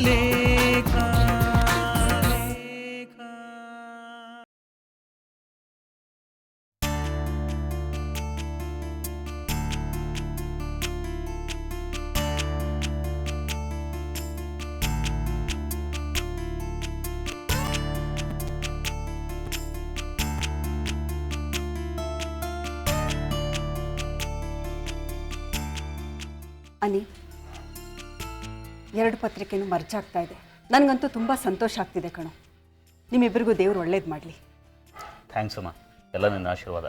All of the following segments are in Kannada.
ಲೇಖ. ಅನಿ, 2 ಪತ್ರಿಕೆನೂ ಮರ್ಜ್ ಆಗ್ತಾ ಇದೆ. ನನಗಂತೂ ತುಂಬ ಸಂತೋಷ ಆಗ್ತಿದೆ ಕಣೋ. ನಿಮ್ಮಿಬ್ಬರಿಗೂ ದೇವ್ರು ಒಳ್ಳೇದು ಮಾಡಲಿ. ಥ್ಯಾಂಕ್ಸ್ ಅಮ್ಮ, ಎಲ್ಲ ನಿನ್ನ ಆಶೀರ್ವಾದ.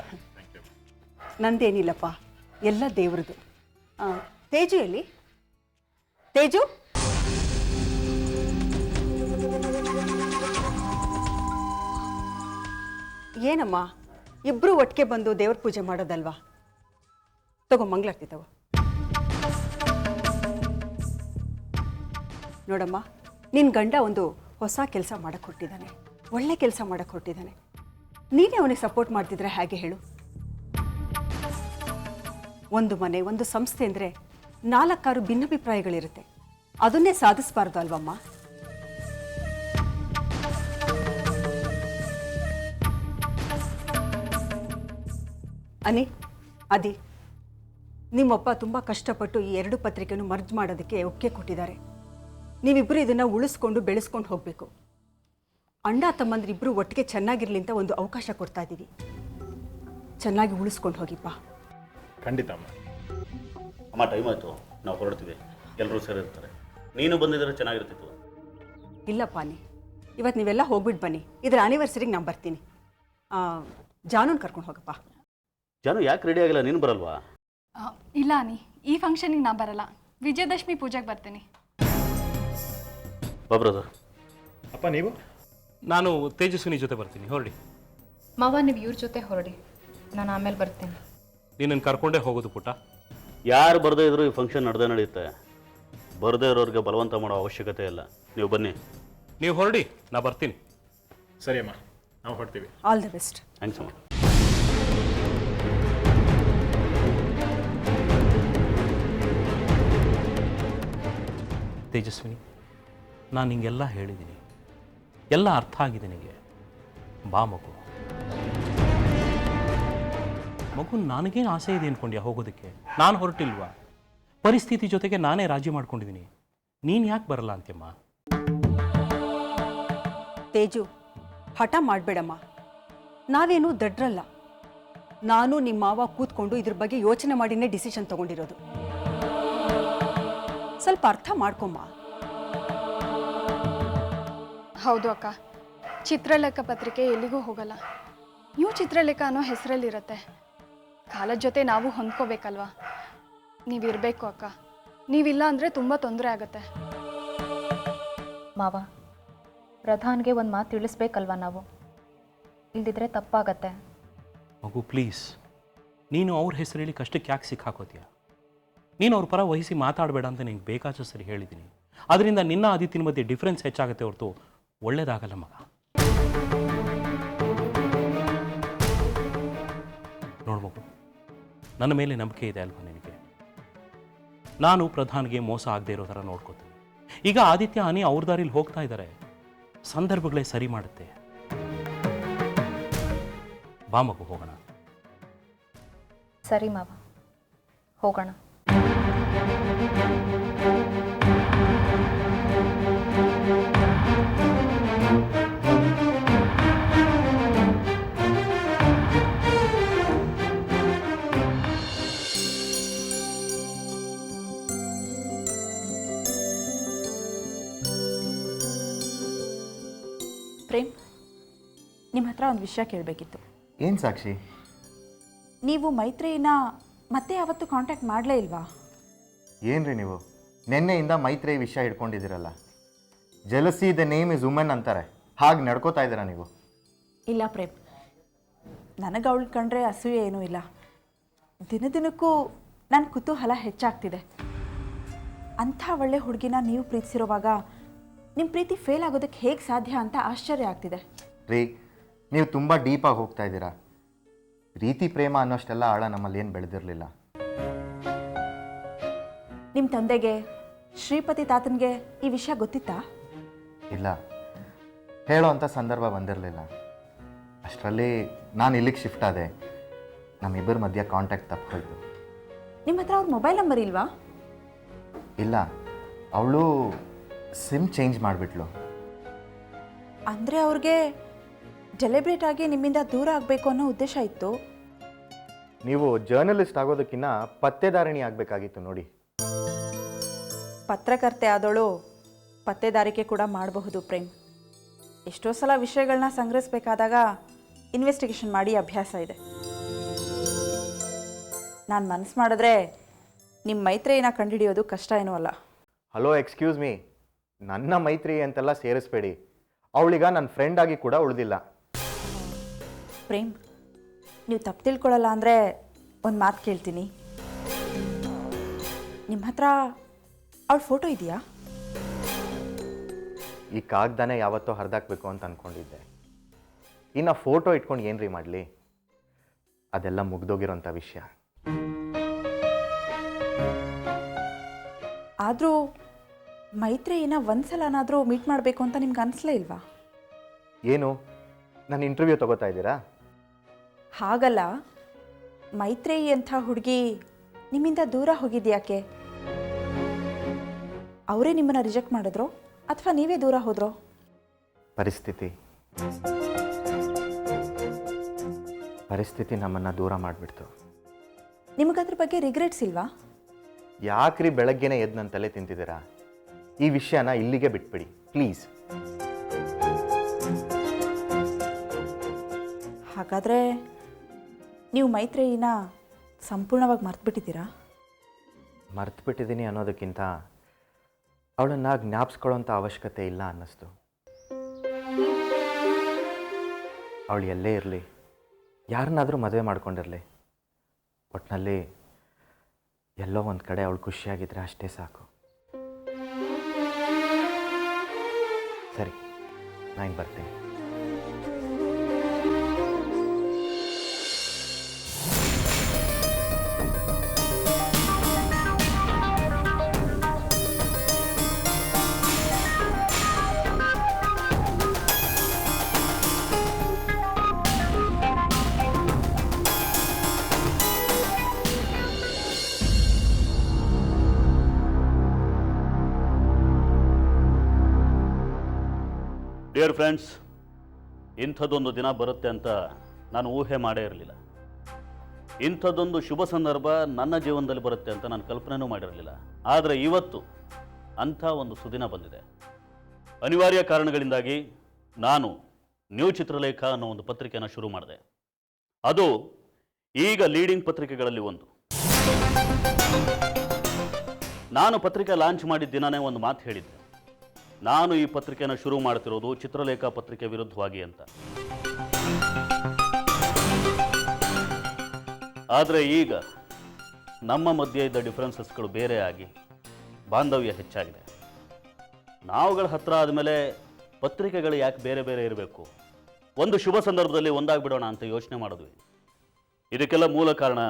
ನಂದೇನಿಲ್ಲಪ್ಪ, ಎಲ್ಲ ದೇವ್ರದ್ದು. ತೇಜು ಎಲ್ಲಿ? ತೇಜು, ಏನಮ್ಮ ಇಬ್ಬರು ಒಟ್ಟಿಗೆ ಬಂದು ದೇವ್ರ ಪೂಜೆ ಮಾಡೋದಲ್ವಾ? ತಗೋ ಮಂಗಳಾರತಿ ತಗೋ. ನೋಡಮ್ಮ, ನಿನ್ನ ಗಂಡ ಒಂದು ಹೊಸ ಕೆಲಸ ಮಾಡಕ್ಕೆ ಹೊರಟಿದ್ದಾನೆ, ಒಳ್ಳೆ ಕೆಲಸ ಮಾಡಕ್ಕೆ ಹೊರಟಿದ್ದಾನೆ. ನೀನೇ ಅವನಿಗೆ ಸಪೋರ್ಟ್ ಮಾಡ್ತಿದ್ರೆ ಹೇಗೆ ಹೇಳು? ಒಂದು ಮನೆ, ಒಂದು ಸಂಸ್ಥೆ ಅಂದರೆ 4-6 ಭಿನ್ನಾಭಿಪ್ರಾಯಗಳಿರುತ್ತೆ. ಅದನ್ನೇ ಸಾಧಿಸಬಾರ್ದು ಅಲ್ವಮ್ಮ? ಅನಿ, ಅದಿ, ನಿಮ್ಮಪ್ಪ ತುಂಬ ಕಷ್ಟಪಟ್ಟು ಈ 2 ಪತ್ರಿಕೆಯನ್ನು ಮರ್ಜ್ ಮಾಡೋದಕ್ಕೆ ಒಪ್ಪಿಗೆ ಕೊಟ್ಟಿದ್ದಾರೆ. ನೀವಿಬ್ಬರು ಇದನ್ನು ಉಳಿಸ್ಕೊಂಡು ಬೆಳೆಸ್ಕೊಂಡು ಹೋಗಬೇಕು. ಅಣ್ಣ ತಮ್ಮಂದ್ರಿಬ್ಬರು ಒಟ್ಟಿಗೆ ಚೆನ್ನಾಗಿರಲಿ ಅಂತ ಒಂದು ಅವಕಾಶ ಕೊಡ್ತಾ ಇದ್ದೀವಿ. ಚೆನ್ನಾಗಿ ಉಳಿಸ್ಕೊಂಡು ಹೋಗಿಪ್ಪ. ಖಂಡಿತ ಅಮ್ಮ. ಅಮ್ಮ, ಟೈಮ್ ಆಯಿತು, ನಾವು ಹೊರಡ್ತೀವಿ. ಎಲ್ಲರೂ ಸೇರಿರ್ತಾರೆ. ನೀನು ಬಂದಿದ್ರೆ ಚೆನ್ನಾಗಿರ್ತಿತ್ತು. ಇಲ್ಲಪ್ಪ ನೀ, ಇವತ್ತು ನೀವೆಲ್ಲ ಹೋಗ್ಬಿಟ್ಟು ಬನ್ನಿ. ಇದರ ಆನಿವರ್ಸರಿಗೆ ನಾನು ಬರ್ತೀನಿ. ಜಾನೂನ್ ಕರ್ಕೊಂಡು ಹೋಗಪ್ಪ. ಜಾನು ಯಾಕೆ ರೆಡಿ ಆಗಿಲ್ಲ? ನೀನು ಬರಲ್ವಾ? ಇಲ್ಲ ಅನಿ, ಈ ಫಂಕ್ಷನಿಗೆ ನಾ ಬರಲ್ಲ. ವಿಜಯದಶಮಿ ಪೂಜೆಗೆ ಬರ್ತೀನಿ. ಬಾ ಬ್ರದರ್. ಅಪ್ಪ ನೀವು? ನಾನು ತೇಜಸ್ವಿನಿ ಜೊತೆ ಬರ್ತೀನಿ, ಹೊರಡಿ. ಮಾವ, ನೀವು ಇವ್ರ ಜೊತೆ ಹೊರಡಿ, ನಾನು ಆಮೇಲೆ ಬರ್ತೇನೆ. ನೀನನ್ನು ಕರ್ಕೊಂಡೇ ಹೋಗೋದು ಪುಟ್ಟ. ಯಾರು ಬರದೇ ಇದ್ರೂ ಈ ಫಂಕ್ಷನ್ ನಡೆಯುತ್ತೆ. ಬರದೇ ಇರೋರಿಗೆ ಬಲವಂತ ಮಾಡೋ ಅವಶ್ಯಕತೆ ಇಲ್ಲ. ನೀವು ಬನ್ನಿ. ನೀವು ಹೊರಡಿ, ನಾ ಬರ್ತೀನಿ. ಸರಿ ಅಮ್ಮ, ನಾವು ಹೊರಡ್ತೀವಿ. All the best. ಥ್ಯಾಂಕ್ಸ್ ಅಮ್ಮ. ತೇಜಸ್ವಿನಿ, ನಾನು ನಿಂಗೆಲ್ಲ ಹೇಳಿದ್ದೀನಿ, ಎಲ್ಲ ಅರ್ಥ ಆಗಿದೆ ನಿನಗೆ. ಬಾ ಮಗು. ಮಗು, ನನಗೇನು ಆಸೆ ಇದೆ ಅಂದ್ಕೊಂಡ್ಯಾ ಹೋಗೋದಕ್ಕೆ? ನಾನು ಹೊರಟಿಲ್ವಾ? ಪರಿಸ್ಥಿತಿ ಜೊತೆಗೆ ನಾನೇ ರಾಜಿ ಮಾಡ್ಕೊಂಡಿದ್ದೀನಿ. ನೀನು ಯಾಕೆ ಬರಲ್ಲ ಅಂತ್ಯಮ್ಮ? ತೇಜು, ಹಠ ಮಾಡಬೇಡಮ್ಮ. ನಾವೇನು ದಡ್ರಲ್ಲ. ನಾನು ನಿಮ್ಮ ಮಾವ ಕೂತ್ಕೊಂಡು ಇದ್ರ ಬಗ್ಗೆ ಯೋಚನೆ ಮಾಡಿನೇ ಡಿಸಿಷನ್ ತಗೊಂಡಿರೋದು. ಸ್ವಲ್ಪ ಅರ್ಥ ಮಾಡ್ಕೊಮ್ಮ. ಹೌದು ಅಕ್ಕ, ಚಿತ್ರಲೇಖ ಪತ್ರಿಕೆ ಎಲ್ಲಿಗೂ ಹೋಗಲ್ಲ. ನ್ಯೂ ಚಿತ್ರಲೇಖ ಅನ್ನೋ ಹೆಸರಲ್ಲಿರುತ್ತೆ. ಕಾಲದ ಜೊತೆ ನಾವು ಹೊಂದ್ಕೋಬೇಕಲ್ವಾ? ನೀವಿರಬೇಕು ಅಕ್ಕ. ನೀವಿಲ್ಲ ಅಂದರೆ ತುಂಬ ತೊಂದರೆ ಆಗುತ್ತೆ. ಮಾವ, ಪ್ರಧಾನ್ಗೆ ಒಂದು ಮಾತು ತಿಳಿಸ್ಬೇಕಲ್ವಾ ನಾವು? ಇಲ್ದಿದ್ರೆ ತಪ್ಪಾಗತ್ತೆ. ಮಗು ಪ್ಲೀಸ್, ನೀನು ಅವ್ರ ಹೆಸರು ಹೇಳಿ ಕಷ್ಟಕ್ಕೆ ಯಾಕೆ ಸಿಕ್ಕಾಕೋತೀಯ? ನೀನು ಅವ್ರ ಪರ ವಹಿಸಿ ಮಾತಾಡಬೇಡ ಅಂತ ನಿಂಗೆ ಬೇಕಾದ ಸರಿ ಹೇಳಿದ್ದೀನಿ. ಅದರಿಂದ ನಿನ್ನ ಆದಿತ್ಯನ ಮಧ್ಯೆ ಡಿಫ್ರೆನ್ಸ್ ಹೆಚ್ಚಾಗುತ್ತೆ ಹೊರತು ಒಳ್ಳೇದಾಗಲ್ಲ ಮಗ. ನೋಡು ಮಗು, ನನ್ನ ಮೇಲೆ ನಂಬಿಕೆ ಇದೆ ಅಲ್ವಾ ನಿನಗೆ? ನಾನು ಪ್ರಧಾನ್ಗೆ ಮೋಸ ಆಗದೆ ಇರೋ ಥರ ನೋಡ್ಕೋತೀನಿ. ಈಗ ಆದಿತ್ಯ ಅನಿ ಅವ್ರ ದಾರಿಲಿ ಹೋಗ್ತಾ ಇದ್ದಾರೆ. ಸಂದರ್ಭಗಳೇ ಸರಿ ಮಾಡುತ್ತೆ. ಬಾ ಮಗು, ಹೋಗೋಣ. ಸರಿ ಮಾವ, ಹೋಗೋಣ. ಪ್ರೇಮ್, ನಿಮ್ಮ ಹತ್ರ ಒಂದು ವಿಷಯ ಕೇಳಬೇಕಿತ್ತು. ಏನು ಸಾಕ್ಷಿ? ನೀವು ಮೈತ್ರಿನ ಮತ್ತೆ ಯಾವತ್ತೂ ಕಾಂಟ್ಯಾಕ್ಟ್ ಮಾಡಲೇ ಇಲ್ವಾ? ಏನ್ರಿ ನೀವು ನಿನ್ನೆಯಿಂದ ಮೈತ್ರಿ ವಿಷಯ ಹಿಡ್ಕೊಂಡಿದ್ದೀರಲ್ಲ? Jealousy the name is women ಅಂತಾರೆ, ಹಾಗೆ ನಡ್ಕೋತಾ ಇದ್ದೀರಾ ನೀವು? ಇಲ್ಲ ಪ್ರೇಮ್, ನನಗೆ ಅವಳು ಕಂಡ್ರೆ ಅಸೂಯೆ ಏನೂ ಇಲ್ಲ. ದಿನದಿನಕ್ಕೂ ನನ್ನ ಕುತೂಹಲ ಹೆಚ್ಚಾಗ್ತಿದೆ. ಅಂಥ ಒಳ್ಳೆ ಹುಡುಗಿನ ನೀವು ಪ್ರೀತಿಸಿರುವಾಗ ನಿಮ್ಮ ಪ್ರೀತಿ ಫೇಲ್ ಆಗೋದಕ್ಕೆ ಹೇಗೆ ಸಾಧ್ಯ ಅಂತ ಆಶ್ಚರ್ಯ ಆಗ್ತಿದೆ. ರೀ, ನೀವು ತುಂಬ ಡೀಪಾಗಿ ಹೋಗ್ತಾ ಇದ್ದೀರಾ. ಪ್ರೀತಿ ಪ್ರೇಮ ಅನ್ನೋಷ್ಟೆಲ್ಲ ಆಳ ನಮ್ಮಲ್ಲಿ ಏನು ಬೆಳೆದಿರಲಿಲ್ಲ. ನಿಮ್ಮ ತಂದೆಗೆ ಶ್ರೀಪತಿ ತಾತನಿಗೆ ಈ ವಿಷಯ ಗೊತ್ತಿತ್ತಾ? ಇಲ್ಲ, ಹೇಳೋ ಅಂಥ ಸಂದರ್ಭ ಬಂದಿರಲಿಲ್ಲ. ಅಷ್ಟರಲ್ಲಿ ನಾನು ಇಲ್ಲಿಗೆ ಶಿಫ್ಟ್ ಆದೆ. ನಮ್ಮಿಬ್ಬರ ಮಧ್ಯೆ ಕಾಂಟ್ಯಾಕ್ಟ್ ತಪ್ಪೋಯ್ತು. ನಿಮ್ಮ ಹತ್ರ ಅವ್ರ ಮೊಬೈಲ್ ನಂಬರ್ ಇಲ್ವಾ? ಇಲ್ಲ, ಅವಳು ಸಿಮ್ ಚೇಂಜ್ ಮಾಡಿಬಿಟ್ಲು. ಅಂದರೆ ಅವ್ರಿಗೆ ಡೆಲಿಬ್ರೇಟ್ ಆಗಿ ನಿಮ್ಮಿಂದ ದೂರ ಆಗಬೇಕು ಅನ್ನೋ ಉದ್ದೇಶ ಇತ್ತು. ನೀವು ಜರ್ನಲಿಸ್ಟ್ ಆಗೋದಕ್ಕಿಂತ ಪತ್ತೆದಾರಿಣಿ ಆಗಬೇಕಾಗಿತ್ತು ನೋಡಿ. ಪತ್ರಕರ್ತೆ ಆದವಳು ಪತ್ತೆದಾರಿಕೆ ಕೂಡ ಮಾಡಬಹುದು ಪ್ರೇಮ್. ಎಷ್ಟೋ ಸಲ ವಿಷಯಗಳನ್ನ ಸಂಗ್ರಹಿಸಬೇಕಾದಾಗ ಇನ್ವೆಸ್ಟಿಗೇಷನ್ ಮಾಡಿ ಅಭ್ಯಾಸ ಇದೆ. ನಾನು ಮನಸ್ಸು ಮಾಡಿದ್ರೆ ನಿಮ್ಮ ಮೈತ್ರಿಯನ್ನ ಕಂಡುಹಿಡಿಯೋದು ಕಷ್ಟ ಏನೂ ಅಲ್ಲ. ಹಲೋ, ಎಕ್ಸ್ಕ್ಯೂಸ್ ಮೀ, ನನ್ನ ಮೈತ್ರಿ ಅಂತೆಲ್ಲ ಸೇರಿಸ್ಬೇಡಿ. ಅವಳೀಗ ನನ್ನ ಫ್ರೆಂಡ್ ಆಗಿ ಕೂಡ ಉಳಿದಿಲ್ಲ. ಪ್ರೇಮ್, ನೀವು ತಪ್ಪು ತಿಳ್ಕೊಳ್ಳಲ್ಲ ಅಂದರೆ ಒಂದು ಮಾತು ಕೇಳ್ತೀನಿ. ನಿಮ್ಮ ಹತ್ರ ಅವಳ ಫೋಟೋ ಇದೆಯಾ? ಈ ಕಾಗ್ದಾನೆ ಯಾವತ್ತೋ ಹರಿದಾಕಬೇಕು ಅಂತ ಅಂದ್ಕೊಂಡಿದ್ದೆ. ಇನ್ನು ಫೋಟೋ ಇಟ್ಕೊಂಡು ಏನ್ರಿ ಮಾಡಲಿ? ಅದೆಲ್ಲ ಮುಗ್ದೋಗಿರೋಂಥ ವಿಷಯ. ಆದರೂ ಮೈತ್ರಿಯನ್ನ ಒಂದ್ಸಲನಾದರೂ ಮೀಟ್ ಮಾಡಬೇಕು ಅಂತ ನಿಮ್ಗೆ ಅನಿಸ್ಲೇ ಇಲ್ವಾ? ಏನು, ನನ್ನ ಇಂಟರ್ವ್ಯೂ ತಗೋತಾ ಇದ್ದೀರಾ? ಹಾಗಲ್ಲ, ಮೈತ್ರೇಯಿ ಅಂಥ ಹುಡುಗಿ ನಿಮ್ಮಿಂದ ದೂರ ಹೋಗಿದ್ಯಾಕೆ? ಅವರೇ ನಿಮ್ಮನ್ನು ರಿಜೆಕ್ಟ್ ಮಾಡಿದ್ರೋ ಅಥವಾ ನೀವೇ ದೂರ ಹೋದ್ರೋ? ಪರಿಸ್ಥಿತಿ ನಮ್ಮನ್ನು ದೂರ ಮಾಡಿಬಿಡ್ತು. ನಿಮಗದ್ರ ಬಗ್ಗೆ ರಿಗ್ರೆಟ್ಸ್ ಇಲ್ವಾ? ಯಾಕ್ರಿ ಬೆಳಗ್ಗೆನೇ ಎದ್ದು ನನ್ನ ತಲೆ ತಿಂತಿದ್ದೀರಾ? ಈ ವಿಷಯನ ಇಲ್ಲಿಗೆ ಬಿಟ್ಬಿಡಿ ಪ್ಲೀಸ್. ಹಾಗಾದರೆ ನೀವು ಮೈತ್ರೇಯಿನ ಸಂಪೂರ್ಣವಾಗಿ ಮರ್ತುಬಿಟ್ಟಿದ್ದೀರಾ? ಮರ್ತುಬಿಟ್ಟಿದ್ದೀನಿ ಅನ್ನೋದಕ್ಕಿಂತ ಅವಳನ್ನು ಜ್ಞಾಪಿಸ್ಕೊಳ್ಳೋಂಥ ಅವಶ್ಯಕತೆ ಇಲ್ಲ ಅನ್ನಿಸ್ತು. ಅವಳು ಎಲ್ಲೇ ಇರಲಿ, ಯಾರನ್ನಾದರೂ ಮದುವೆ ಮಾಡ್ಕೊಂಡಿರಲಿ, ಒಟ್ಟಿನಲ್ಲಿ ಎಲ್ಲೋ ಒಂದು ಕಡೆ ಅವಳು ಖುಷಿಯಾಗಿದ್ದರೆ ಅಷ್ಟೇ ಸಾಕು. ಸರಿ, ನಾನು ಬರ್ತೀನಿ. ಡಿಯರ್ ಫ್ರೆಂಡ್ಸ್, ಇಂಥದ್ದೊಂದು ದಿನ ಬರುತ್ತೆ ಅಂತ ನಾನು ಊಹೆ ಮಾಡೇ ಇರಲಿಲ್ಲ. ಇಂಥದ್ದೊಂದು ಶುಭ ಸಂದರ್ಭ ನನ್ನ ಜೀವನದಲ್ಲಿ ಬರುತ್ತೆ ಅಂತ ನಾನು ಕಲ್ಪನೆಯೂ ಮಾಡಿರಲಿಲ್ಲ. ಆದರೆ ಇವತ್ತು ಅಂಥ ಒಂದು ಸುದಿನ ಬಂದಿದೆ. ಅನಿವಾರ್ಯ ಕಾರಣಗಳಿಂದಾಗಿ ನಾನು ನ್ಯೂ ಚಿತ್ರಲೇಖ ಅನ್ನೋ ಒಂದು ಪತ್ರಿಕೆಯನ್ನು ಶುರು ಮಾಡಿದೆ. ಅದು ಈಗ ಲೀಡಿಂಗ್ ಪತ್ರಿಕೆಗಳಲ್ಲಿ ಒಂದು. ನಾನು ಪತ್ರಿಕೆ ಲಾಂಚ್ ಮಾಡಿದ ದಿನನೇ ಒಂದು ಮಾತು ಹೇಳಿದ್ದೆ, ನಾನು ಈ ಪತ್ರಿಕೆಯನ್ನು ಶುರು ಮಾಡ್ತಿರೋದು ಚಿತ್ರಲೇಖ ಪತ್ರಿಕೆ ವಿರುದ್ಧವಾಗಿ ಅಂತ. ಆದರೆ ಈಗ ನಮ್ಮ ಮಧ್ಯೆ ಇದ್ದ ಡಿಫರೆನ್ಸಸ್ಗಳು ಬೇರೆ ಆಗಿ ಬಾಂಧವ್ಯ ಹೆಚ್ಚಾಗಿದೆ. ನಾವುಗಳ ಹತ್ರ ಆದಮೇಲೆ ಪತ್ರಿಕೆಗಳು ಯಾಕೆ ಬೇರೆ ಬೇರೆ ಇರಬೇಕು? ಒಂದು ಶುಭ ಸಂದರ್ಭದಲ್ಲಿ ಒಂದಾಗ್ಬಿಡೋಣ ಅಂತ ಯೋಚನೆ ಮಾಡಿದ್ವಿ. ಇದಕ್ಕೆಲ್ಲ ಮೂಲ ಕಾರಣ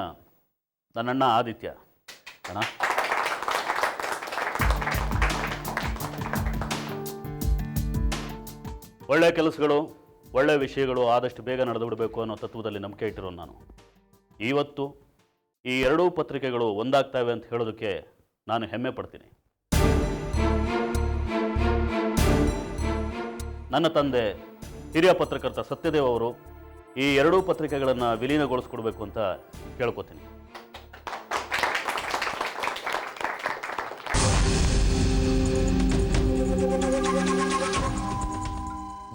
ನನ್ನಣ್ಣ ಆದಿತ್ಯ. ಅಣ್ಣ, ಒಳ್ಳೆಯ ಕೆಲಸಗಳು, ಒಳ್ಳೆಯ ವಿಷಯಗಳು ಆದಷ್ಟು ಬೇಗ ನಡೆದು ಬಿಡಬೇಕು ಅನ್ನೋ ತತ್ವದಲ್ಲಿ ನಂಬಿಕೆ ಇಟ್ಟಿರೋ ನಾನು ಇವತ್ತು ಈ ಎರಡೂ ಪತ್ರಿಕೆಗಳು ಒಂದಾಗ್ತವೆ ಅಂತ ಹೇಳೋದಕ್ಕೆ ನಾನು ಹೆಮ್ಮೆ ಪಡ್ತೀನಿ. ನನ್ನ ತಂದೆ ಹಿರಿಯ ಪತ್ರಕರ್ತ ಸತ್ಯದೇವ್ ಅವರು ಈ ಎರಡೂ ಪತ್ರಿಕೆಗಳನ್ನು ವಿಲೀನಗೊಳಿಸ್ಕೊಡ್ಬೇಕು ಅಂತ ಕೇಳ್ಕೊತೀನಿ.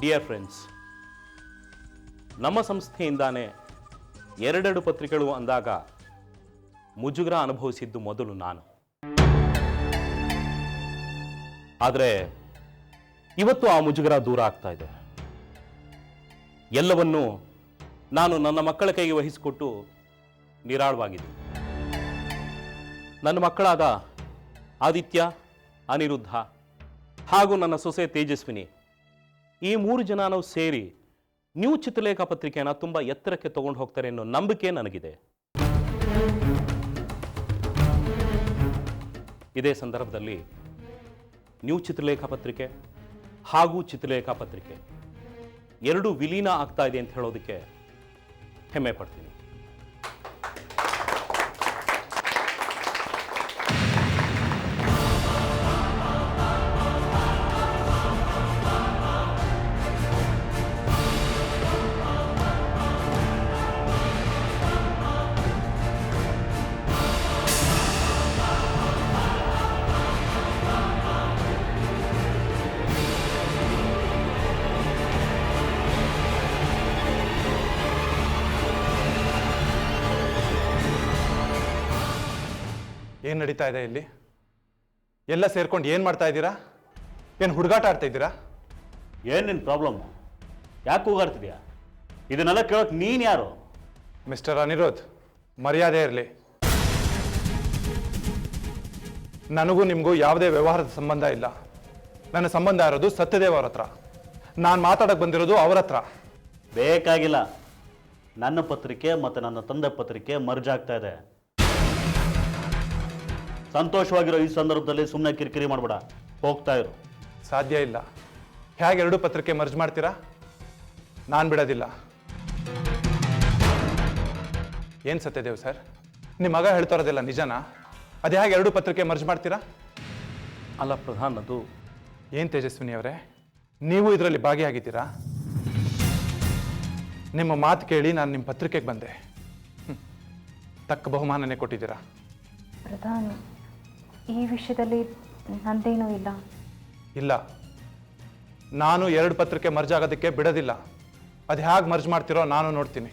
ಡಿಯರ್ ಫ್ರೆಂಡ್ಸ್, ನಮ್ಮ ಸಂಸ್ಥೆಯಿಂದಾನೇ ಎರಡೆರಡು ಪತ್ರಿಕೆಗಳು ಅಂದಾಗ ಮುಜುಗರ ಅನುಭವಿಸಿದ್ದು ಮೊದಲು ನಾನು. ಆದರೆ ಇವತ್ತು ಆ ಮುಜುಗರ ದೂರ ಆಗ್ತಾ ಇದೆ. ಎಲ್ಲವನ್ನೂ ನಾನು ನನ್ನ ಮಕ್ಕಳ ಕೈಗೆ ವಹಿಸಿಕೊಟ್ಟು ನಿರಾಳವಾಗಿದ್ದೀನಿ. ನನ್ನ ಮಕ್ಕಳಾದ ಆದಿತ್ಯ, ಅನಿರುದ್ಧ ಹಾಗೂ ನನ್ನ ಸೊಸೆ ತೇಜಸ್ವಿನಿ, ಈ 3 ಜನನೂ ಸೇರಿ ನ್ಯೂ ಚಿತ್ರಲೇಖ ಪತ್ರಿಕೆಯನ್ನು ತುಂಬ ಎತ್ತರಕ್ಕೆ ತಗೊಂಡು ಹೋಗ್ತಾರೆ ಅನ್ನೋ ನಂಬಿಕೆ ನನಗಿದೆ. ಇದೇ ಸಂದರ್ಭದಲ್ಲಿ ನ್ಯೂ ಚಿತ್ರಲೇಖ ಪತ್ರಿಕೆ ಹಾಗೂ ಚಿತ್ರಲೇಖ ಪತ್ರಿಕೆ ಎರಡೂ ವಿಲೀನ ಆಗ್ತಾ ಇದೆ ಅಂತ ಹೇಳೋದಕ್ಕೆ ಹೆಮ್ಮೆ ಪಡ್ತೀನಿ. ಏನು ನಡೀತಾ ಇದೆ ಇಲ್ಲಿ? ಎಲ್ಲ ಸೇರ್ಕೊಂಡು ಏನು ಮಾಡ್ತಾ ಇದ್ದೀರಾ? ಏನು ಹುಡುಗಾಟ ಆಡ್ತಾ ಇದ್ದೀರಾ? ಏನು ನಿನ್ನ ಪ್ರಾಬ್ಲಮ್ಮು? ಯಾಕೆ ಕೂಗಾಡ್ತಿದ್ಯಾ? ಇದನ್ನೆಲ್ಲ ಕೇಳೋಕೆ ನೀನು ಯಾರು? ಮಿಸ್ಟರ್ ಅನಿರುದ್ಧ್, ಮರ್ಯಾದೆ ಇರಲಿ. ನನಗೂ ನಿಮಗೂ ಯಾವುದೇ ವ್ಯವಹಾರದ ಸಂಬಂಧ ಇಲ್ಲ. ನನ್ನ ಸಂಬಂಧ ಇರೋದು ಸತ್ಯದೇವ್ ಅವ್ರ ಹತ್ರ. ನಾನು ಮಾತಾಡಕ್ಕೆ ಬಂದಿರೋದು ಅವ್ರ ಹತ್ರ. ಬೇಕಾಗಿಲ್ಲ. ನನ್ನ ಪತ್ರಿಕೆ ಮತ್ತು ನನ್ನ ತಂದೆ ಪತ್ರಿಕೆ ಮರ್ಜ್ ಆಗ್ತಾ ಇದೆ. ಸಂತೋಷವಾಗಿರೋ ಈ ಸಂದರ್ಭದಲ್ಲಿ ಸುಮ್ಮನೆ ಕಿರಿಕಿರಿ ಮಾಡಬೇಡ, ಹೋಗ್ತಾ ಇರು. ಸಾಧ್ಯ ಇಲ್ಲ. ಹೇಗೆ ಎರಡು ಪತ್ರಿಕೆ ಮರ್ಜ್ ಮಾಡ್ತೀರಾ? ನಾನು ಬಿಡೋದಿಲ್ಲ. ಏನು ಸತ್ಯದೇವ್ ಸರ್, ನಿಮ್ಮ ಮಗ ಹೇಳ್ತಾ ಇರೋದಿಲ್ಲ ನಿಜನಾ? ಅದು ಹೇಗೆ ಎರಡು ಪತ್ರಿಕೆ ಮರ್ಜ್ ಮಾಡ್ತೀರಾ? ಅಲ್ಲ ಪ್ರಧಾನ್, ಅದು ಏನು ತೇಜಸ್ವಿನಿ ಅವರೇ, ನೀವು ಇದರಲ್ಲಿ ಭಾಗಿಯಾಗಿದ್ದೀರಾ? ನಿಮ್ಮ ಮಾತು ಕೇಳಿ ನಾನು ನಿಮ್ಮ ಪತ್ರಿಕೆಗೆ ಬಂದೆ. ತಕ್ಕ ಬಹುಮಾನನೇ ಕೊಟ್ಟಿದ್ದೀರಾ. ಪ್ರಧಾನ್, ಈ ವಿಷಯದಲ್ಲಿ ನಂದೇನೂ ಇಲ್ಲ. ಇಲ್ಲ, ನಾನು ಎರಡು ಪತ್ರಿಕೆ ಮರ್ಜ್ ಆಗೋದಕ್ಕೆ ಬಿಡೋದಿಲ್ಲ. ಅದು ಹೇಗೆ ಮರ್ಜ್ ಮಾಡ್ತೀರೋ ನಾನು ನೋಡ್ತೀನಿ.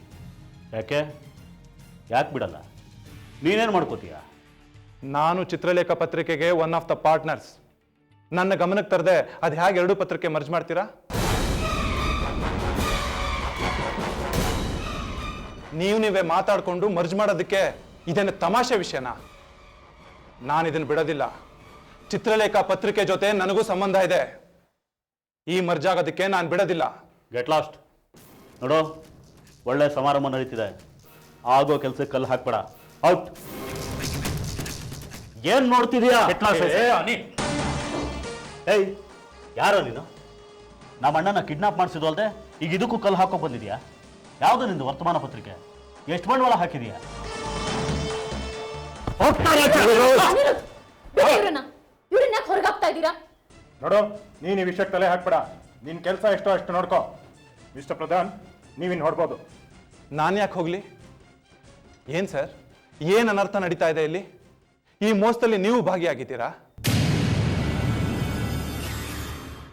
ಯಾಕೆ ಬಿಡಲ್ಲ? ನೀನೇನು ಮಾಡ್ಕೋತೀಯ? ನಾನು ಚಿತ್ರಲೇಖ ಪತ್ರಿಕೆಗೆ ಒನ್ ಆಫ್ ದ ಪಾರ್ಟ್ನರ್ಸ್. ನನ್ನ ಗಮನಕ್ಕೆ ತರದೆ ಅದು ಹೇಗೆ ಎರಡು ಪತ್ರಿಕೆ ಮರ್ಜ್ ಮಾಡ್ತೀರಾ? ನೀವೇ ಮಾತಾಡಿಕೊಂಡು ಮರ್ಜ್ ಮಾಡೋದಕ್ಕೆ ಇದೇನು ತಮಾಷೆ ವಿಷಯನಾ? ನಾನು ಇದನ್ನು ಬಿಡೋದಿಲ್ಲ. ಚಿತ್ರಲೇಖ ಪತ್ರಿಕೆ ಜೊತೆ ನನಗೂ ಸಂಬಂಧ ಇದೆ. ಈ ಮರ್ಜ್ ಆಗೋದಕ್ಕೆ ನಾನು ಬಿಡೋದಿಲ್ಲ. Get lost. ನೋಡು, ಒಳ್ಳೆ ಸಮಾರಂಭ ನಡೀತಿದೆ. ಆಗೋ ಕೆಲಸಕ್ಕೆ ಕಲ್ಲು ಹಾಕ್ಬೇಡ. ಔಟ್. ಏನ್ ನೋಡ್ತಿದೀಯಾ? ಏಯ್, ಯಾರೋ ನೀನು? ನಮ್ಮ ಅಣ್ಣನ ಕಿಡ್ನಾಪ್ ಮಾಡಿಸಿದ್ವು ಅಲ್ದೆ ಈಗ ಇದಕ್ಕೂ ಕಲ್ಲು ಹಾಕೋ ಬಂದಿದ್ಯಾ? ಯಾವುದು ನಿಂದು ವರ್ತಮಾನ ಪತ್ರಿಕೆ? ಎಷ್ಟು ಬಂಡವಾಳ ಹಾಕಿದೀಯಾ? ಇವ್ರನ್ನ ಯಾಕೆ ಹೊರಗಾಗ್ತಾ ಇದ್ದೀರಾ? ನೋಡು, ನೀನು ಈ ವಿಷಯಕ್ಕೆ ತಲೆ ಹಾಕ್ಬೇಡ. ನಿನ್ನ ಕೆಲಸ ಎಷ್ಟೋ ಅಷ್ಟು ನೋಡ್ಕೋ. ಮಿಸ್ಟರ್ ಪ್ರಧಾನ್, ನೀವಿನ್ನು ಹೊಡ್ಬೋದು. ನಾನು ಯಾಕೆ ಹೋಗ್ಲಿ? ಏನು ಸರ್, ಏನು ಅನರ್ಥ ನಡೀತಾ ಇದೆ ಇಲ್ಲಿ? ಈ ಮೋಸದಲ್ಲಿ ನೀವು ಭಾಗಿಯಾಗಿದ್ದೀರಾ?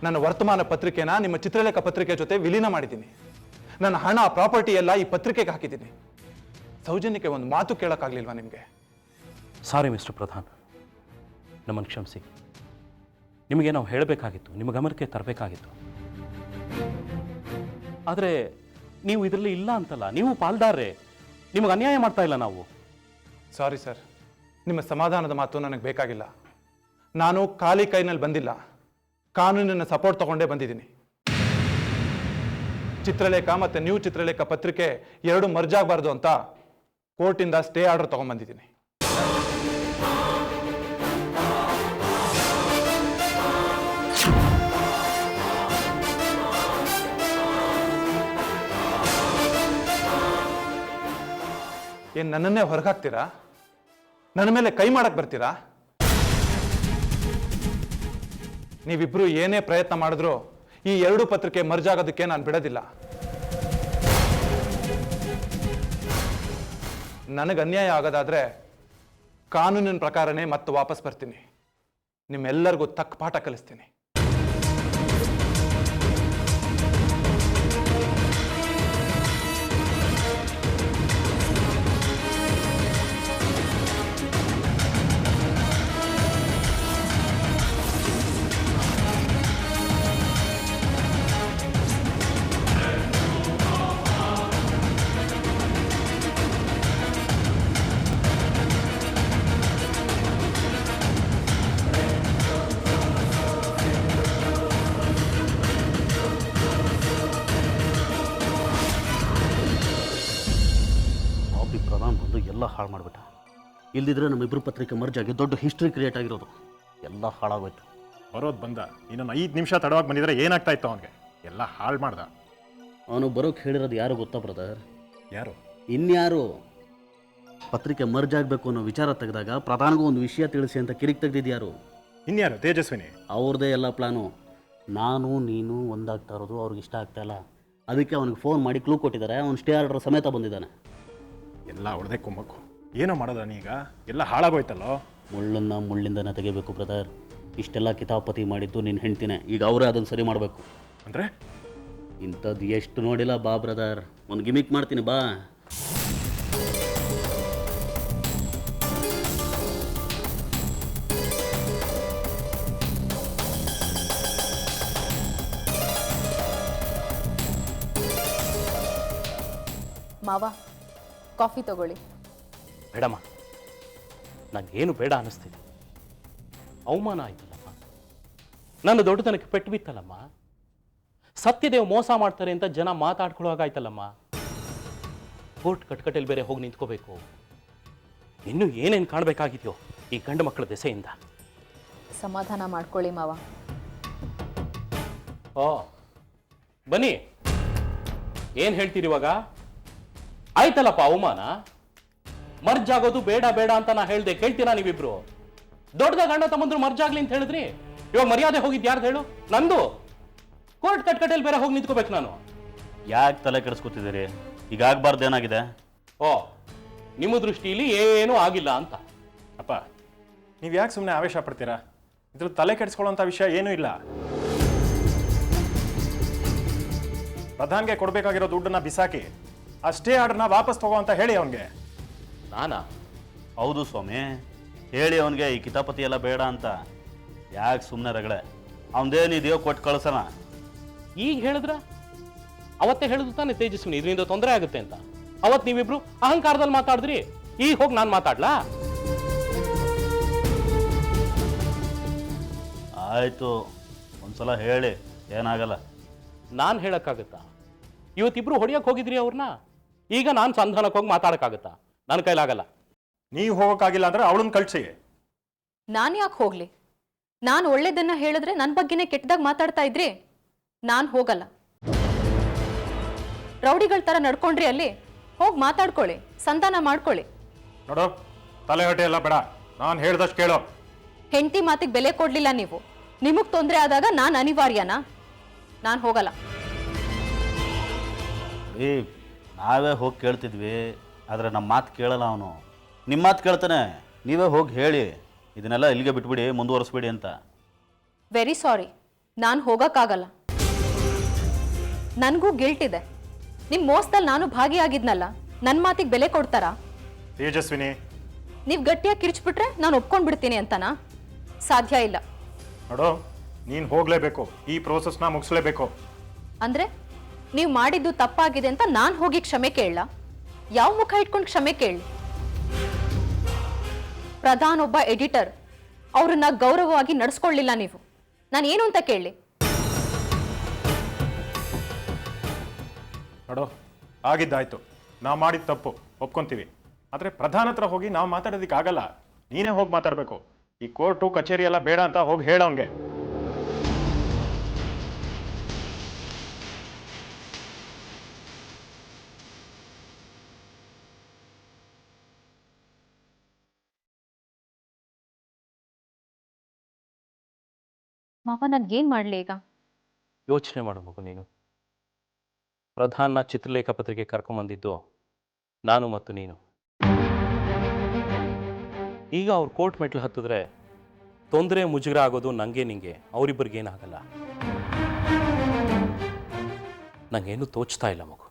ನನ್ನ ವರ್ತಮಾನ ಪತ್ರಿಕೆನ ನಿಮ್ಮ ಚಿತ್ರಲೇಖ ಪತ್ರಿಕೆ ಜೊತೆ ವಿಲೀನ ಮಾಡಿದ್ದೀನಿ. ನನ್ನ ಹಣ, ಪ್ರಾಪರ್ಟಿ ಎಲ್ಲ ಈ ಪತ್ರಿಕೆಗೆ ಹಾಕಿದ್ದೀನಿ. ಸೌಜನ್ಯಕ್ಕೆ ಒಂದು ಮಾತು ಕೇಳೋಕ್ಕಾಗಲಿಲ್ವಾ ನಿಮಗೆ? ಸಾರಿ ಮಿಸ್ಟರ್ ಪ್ರಧಾನ್, ನಮ್ಮನ್ನು ಕ್ಷಮಿಸಿ. ನಿಮಗೆ ನಾವು ಹೇಳಬೇಕಾಗಿತ್ತು, ನಿಮ್ಮ ಗಮನಕ್ಕೆ ತರಬೇಕಾಗಿತ್ತು. ಆದರೆ ನೀವು ಇದರಲ್ಲಿ ಇಲ್ಲ ಅಂತಲ್ಲ, ನೀವು ಪಾಲ್ದಾರ್ರೆ. ನಿಮಗೆ ಅನ್ಯಾಯ ಮಾಡ್ತಾ ಇಲ್ಲ ನಾವು. ಸಾರಿ ಸರ್, ನಿಮ್ಮ ಸಮಾಧಾನದ ಮಾತು ನನಗೆ ಬೇಕಾಗಿಲ್ಲ. ನಾನು ಖಾಲಿ ಕೈನಲ್ಲಿ ಬಂದಿಲ್ಲ, ಕಾನೂನಿನ ಸಪೋರ್ಟ್ ತಗೊಂಡೇ ಬಂದಿದ್ದೀನಿ. ಚಿತ್ರಲೇಖ ಮತ್ತು ನ್ಯೂ ಚಿತ್ರಲೇಖ ಪತ್ರಿಕೆ ಎರಡು ಮರ್ಜ್ ಆಗಬಾರ್ದು ಅಂತ ಕೋರ್ಟಿಂದ ಸ್ಟೇ ಆರ್ಡರ್ ತಗೊಂಡ್ಬಂದಿದ್ದೀನಿ. ಏನು ನನ್ನನ್ನೇ ಹೊರಗಾಕ್ತೀರಾ? ನನ್ನ ಮೇಲೆ ಕೈ ಮಾಡಕ್ ಬರ್ತೀರಾ? ನೀವಿಬ್ರು ಏನೇ ಪ್ರಯತ್ನ ಮಾಡಿದ್ರು ಈ ಎರಡು ಪತ್ರಿಕೆ ಮರ್ಜ್ ಆಗೋದಕ್ಕೆ ನಾನು ಬಿಡೋದಿಲ್ಲ. ನನಗೆ ಅನ್ಯಾಯ ಆಗೋದಾದ್ರೆ ಕಾನೂನಿನ ಪ್ರಕಾರನೇ ಮತ್ತೆ ವಾಪಸ್ ಬರ್ತೀನಿ. ನಿಮ್ಮೆಲ್ಲರಿಗೂ ತಕ್ಕ ಪಾಠ ಕಲಿಸ್ತೀನಿ. ಪ್ರಧಾನ್ ಬಂದು ಎಲ್ಲ ಹಾಳು ಮಾಡಿಬಿಟ್ಟ. ಇಲ್ದಿದ್ರೆ ನಮ್ಮಿಬ್ಬರು ಪತ್ರಿಕೆ ಮರ್ಜ್ ಆಗಿ ದೊಡ್ಡ ಹಿಸ್ಟ್ರಿ ಕ್ರಿಯೇಟ್ ಆಗಿರೋದು. ಎಲ್ಲ ಹಾಳಾಗೋಯ್ತು. ಬರೋದು ಬಂದ ಇನ್ನೊಂದು 5 ನಿಮಿಷ ತಡವಾಗಿ ಬಂದಿದ್ರೆ ಏನಾಗ್ತಾ ಇತ್ತು ಅವನಿಗೆ? ಎಲ್ಲ ಹಾಳು ಮಾಡ್ದ. ಅವನು ಬರೋಕ್ಕೆ ಹೇಳಿರೋದು ಯಾರು ಗೊತ್ತಾ ಬ್ರದರ್? ಯಾರು? ಇನ್ಯಾರು? ಪತ್ರಿಕೆ ಮರ್ಜ್ ಆಗಬೇಕು ಅನ್ನೋ ವಿಚಾರ ತೆಗೆದಾಗ ಪ್ರಧಾನಿಗೂ ಒಂದು ವಿಷಯ ತಿಳಿಸಿ ಅಂತ ಕಿರಿಕ್ ತೆಗೆದಿದ್ಯಾರು? ಇನ್ಯಾರು? ತೇಜಸ್ವಿನಿ. ಅವ್ರದ್ದೇ ಎಲ್ಲ ಪ್ಲಾನು. ನಾನು ನೀನು ಒಂದಾಗ್ತಾ ಇರೋದು ಅವ್ರಿಗೆ ಇಷ್ಟ ಆಗ್ತಾ ಇಲ್ಲ. ಅದಕ್ಕೆ ಅವನಿಗೆ ಫೋನ್ ಮಾಡಿ ಕ್ಲೂ ಕೊಟ್ಟಿದ್ದಾರೆ. ಅವನು ಸ್ಟೇ ಆರ್ಡರ್ ಸಮೇತ ಬಂದಿದ್ದಾನೆ. ಎಲ್ಲ ಹೊಡೆದೇ ಕುಮ್ಮಕ್ಕು. ಏನೋ ಮಾಡೋದ ನೀಗ? ಎಲ್ಲ ಹಾಳಾಗೋಯ್ತಲ್ಲೋ. ಮುಳ್ಳನ್ನು ಮುಳ್ಳಿಂದನೇ ತೆಗಿಬೇಕು ಬ್ರದರ್. ಇಷ್ಟೆಲ್ಲ ಕಿತಾಪತಿ ಮಾಡಿದ್ದು ನಿನ್ನ ಹೆಂಡ್ತಿನೇ. ಈಗ ಅವರೇ ಅದನ್ನು ಸರಿ ಮಾಡಬೇಕು. ಅಂದರೆ ಇಂಥದ್ದು ಎಷ್ಟು ನೋಡಿಲ್ಲ ಬಾ ಬ್ರದರ್. ಒಂದು ಗಿಮಿಕ್ ಮಾಡ್ತೀನಿ ಬಾ. ಮಾವ, ಕಾಫಿ ತಗೊಳ್ಳಿ. ಬೇಡಮ್ಮ, ನನಗೇನು ಬೇಡ ಅನ್ನಿಸ್ತಿದೆ. ಅವಮಾನ ಆಯ್ತಲ್ಲಮ್ಮ, ನನ್ನ ದೊಡ್ಡತನಕ್ಕೆ ಪೆಟ್ಟು ಬಿತ್ತಲ್ಲಮ್ಮ. ಸತ್ಯದೇವ್ ಮೋಸ ಮಾಡ್ತಾರೆ ಅಂತ ಜನ ಮಾತಾಡ್ಕೊಳ್ಳೋವಾಗಾಯ್ತಲ್ಲಮ್ಮ. ಕೋರ್ಟ್ ಕಟ್ಕಟೆಯಲ್ಲಿ ಬೇರೆ ಹೋಗಿ ನಿಂತ್ಕೋಬೇಕು. ಇನ್ನೂ ಏನೇನು ಕಾಣಬೇಕಾಗಿದೆಯೋ ಈ ಗಂಡು ಮಕ್ಕಳ ದೆಸೆಯಿಂದ. ಸಮಾಧಾನ ಮಾಡ್ಕೊಳ್ಳಿ ಮಾವ. ಓ ಬನ್ನಿ, ಏನು ಹೇಳ್ತೀರಿ ಇವಾಗ? ಆಯ್ತಲ್ಲಪ್ಪ ಅವಮಾನ. ಮರ್ಜ್ ಆಗೋದು ಬೇಡ ಬೇಡ ಅಂತ ನಾ ಹೇಳ್ದೆ, ಕೇಳ್ತೀರಾ ನೀವಿಬ್ರು? ದೊಡ್ಡದ ಗಂಡ ತಮ್ಮಂದ್ರು ಮರ್ಜ್ ಆಗ್ಲಿ ಅಂತ ಹೇಳಿದ್ರಿ. ಇವಾಗ ಮರ್ಯಾದೆ ಹೋಗಿದ್ದು ಯಾರ್ದು ಹೇಳು? ನಂದು. ಕೋರ್ಟ್ ಕಟ್ಕಟೆಯಲ್ಲಿ ಬೇರೆ ಹೋಗಿ ನಿಂತ್ಕೋಬೇಕು ನಾನು. ಯಾಕೆ ತಲೆ ಕೆಡಿಸ್ಕೊತಿದ್ದೀರಿ? ಈಗ ಆಗ್ಬಾರ್ದು ಏನಾಗಿದೆ? ಓ, ನಿಮ್ಮ ದೃಷ್ಟಿಯಲ್ಲಿ ಏನೂ ಆಗಿಲ್ಲ ಅಂತ. ಅಪ್ಪ, ನೀವು ಯಾಕೆ ಸುಮ್ಮನೆ ಆವೇಶ ಪಡ್ತೀರಾ? ಇದ್ರಲ್ಲಿ ತಲೆ ಕೆಡಿಸ್ಕೊಳ್ಳೋಂಥ ವಿಷಯ ಏನೂ ಇಲ್ಲ. ಪ್ರಧಾನ್ಗೆ ಕೊಡಬೇಕಾಗಿರೋ ದುಡ್ಡನ್ನ ಬಿಸಾಕಿ ಅಷ್ಟೇ ಆರ್ಡರ್ನ ವಾಪಸ್ ತಗೋ ಅಂತ ಹೇಳಿ ಅವನಿಗೆ. ನಾನಾ? ಹೌದು ಸ್ವಾಮಿ, ಹೇಳಿ ಅವನಿಗೆ ಈ ಕಿತಾಪತಿ ಎಲ್ಲ ಬೇಡ ಅಂತ. ಯಾಕೆ ಸುಮ್ಮನೆ ರಗಳೆ? ಅವನದೇನಿದೆಯೋ ಕೊಟ್ಟು ಕಳ್ಸೋಣ. ಈಗ ಹೇಳಿದ್ರ? ಅವತ್ತೇ ಹೇಳಿದ್ರು ತಾನೆ ತೇಜಸ್ವಿನಿ ಇದರಿಂದ ತೊಂದರೆ ಆಗುತ್ತೆ ಅಂತ. ಅವತ್ತು ನೀವಿಬ್ರು ಅಹಂಕಾರದಲ್ಲಿ ಮಾತಾಡಿದ್ರಿ. ಈಗ ಹೋಗಿ ನಾನು ಮಾತಾಡ್ಲಾ? ಆಯಿತು, ಒಂದ್ಸಲ ಹೇಳಿ, ಏನಾಗಲ್ಲ. ನಾನು ಹೇಳಕ್ಕಾಗತ್ತಾ? ಇವತ್ತಿಬ್ರು ಹೊಡಿಯಕ್ಕೆ ಹೋಗಿದ್ರಿ ಅವ್ರನ್ನ. ಈಗ ನಾನು ಸಂಧಾನಕ್ಕೆ ಹೋಗಿ ಮಾತಾಡಕ್ಕಾಗತ್ತಾ? ನನ್ನ ಕೈಲಾಗಲ್ಲ. ನೀವು ಹೋಗೋಕ್ಕಾಗಿಲ್ಲ ಅಂದ್ರೆ ಅವಳನ್ನ ಕಳಿಸಿ. ನಾನು ಯಾಕೆ ಹೋಗ್ಲಿ? ನಾನು ಒಳ್ಳೇದನ್ನ ಹೇಳಿದ್ರೆ ನನ್ನ ಬಗ್ಗೆನೇ ಕೆಟ್ಟದಾಗ ಮಾತಾಡ್ತಾ ಇದ್ರಿ. ನಾನು ಹೋಗಲ್ಲ. ರೌಡಿಗಳ ಥರ ನಡ್ಕೊಂಡ್ರಿ ಅಲ್ಲಿ. ಹೋಗಿ ಮಾತಾಡ್ಕೊಳ್ಳಿ, ಸಂಧಾನ ಮಾಡ್ಕೊಳ್ಳಿ. ನೋಡು, ತಲೆ ಹೊಟ್ಟೆ ಎಲ್ಲ ಬೇಡ, ನಾನು ಹೇಳ್ದಷ್ಟು ಕೇಳೋ. ಹೆಂಡತಿ ಮಾತಿಗೆ ಬೆಲೆ ಕೊಡ್ಲಿಲ್ಲ ನೀವು. ನಿಮಗೆ ತೊಂದರೆ ಆದಾಗ ನಾನು ಅನಿವಾರ್ಯನಾ? ನಾನು ಹೋಗಲ್ಲ. ಏ, ನಾವೇ ಹೋಗಿ ಕೇಳ್ತಿದ್ವಿ, ಆದರೆ ನಮ್ಮ ಮಾತು ಕೇಳಲ್ಲ ಅವನು. ನಿಮ್ಮ ಮಾತು ಕೇಳ್ತಾನೆ. ನೀವೇ ಹೋಗಿ ಹೇಳಿ, ಇದನ್ನೆಲ್ಲ ಇಲ್ಲಿಗೆ ಬಿಟ್ಬಿಡಿ, ಮುಂದುವರಿಸ್ಬಿಡಿ ಅಂತ. ವೆರಿ ಸಾರಿ, ನಾನು ಹೋಗೋಕ್ಕಾಗಲ್ಲ. ನನಗೂ ಗಿಲ್ಟ್ ಇದೆ. ನಿಮ್ಮ ಮೋಸದಲ್ಲಿ ನಾನು ಭಾಗಿಯಾಗಿದ್ನಲ್ಲ, ನನ್ನ ಮಾತಿಗೆ ಬೆಲೆ ಕೊಡ್ತಾರಾ? ತೇಜಸ್ವಿನಿ, ನೀವು ಗಟ್ಟಿಯಾಗಿ ಕಿರ್ಚ್ಬಿಟ್ರೆ ನಾನು ಒಪ್ಕೊಂಡ್ಬಿಡ್ತೀನಿ ಅಂತನಾ? ಸಾಧ್ಯ ಇಲ್ಲ. ನೋಡು, ನೀನು ಹೋಗಲೇಬೇಕು, ಈ ಪ್ರೋಸೆಸ್ನ ಮುಗಿಸ್ಲೇಬೇಕು. ಅಂದರೆ ನೀವು ಮಾಡಿದ್ದು ತಪ್ಪಾಗಿದೆ ಅಂತ ನಾನು ಹೋಗಿ ಕ್ಷಮೆ ಕೇಳಲ್ಲ? ಯಾವ ಮುಖ ಇಟ್ಕೊಂಡು ಕ್ಷಮೆ ಕೇಳಿ? ಪ್ರಧಾನ್ ಒಬ್ಬ ಎಡಿಟರ್, ಅವ್ರನ್ನ ಗೌರವವಾಗಿ ನಡೆಸ್ಕೊಳ್ಳಿಲ್ಲ ನೀವು. ನಾನು ಏನು ಅಂತ ಕೇಳಿ? ನೋಡು, ಆಗಿದ್ದಾಯ್ತು, ನಾವು ಮಾಡಿದ ತಪ್ಪು ಒಪ್ಕೊಂತೀವಿ. ಆದರೆ ಪ್ರಧಾನ ಹತ್ರ ಹೋಗಿ ನಾವು ಮಾತಾಡೋದಕ್ಕೆ ಆಗಲ್ಲ. ನೀನೇ ಹೋಗಿ ಮಾತಾಡಬೇಕು. ಈ ಕೋರ್ಟು ಕಚೇರಿ ಎಲ್ಲ ಬೇಡ ಅಂತ ಹೋಗಿ ಹೇಳೋಂಗೆ. ಮಾವ, ನನ್ಗೇನು ಮಾಡಲಿ ಈಗ? ಯೋಚನೆ ಮಾಡಬೇಕು ನೀನು. ಪ್ರಧಾನ ಚಿತ್ರಲೇಖ ಪತ್ರಿಕೆ ಕರ್ಕೊಂಬಂದಿದ್ದು ನಾನು ಮತ್ತು ನೀನು. ಈಗ ಅವ್ರು ಕೋರ್ಟ್ ಮೆಟ್ಲು ಹತ್ತಿದ್ರೆ ತೊಂದರೆ ಮುಜುಗರ ಆಗೋದು ನನಗೆ ನಿಂಗೆ, ಅವರಿಬ್ಬರಿಗೇನಾಗಲ್ಲ. ನನಗೇನು ತೋಚ್ತಾ ಇಲ್ಲ ಮಗು.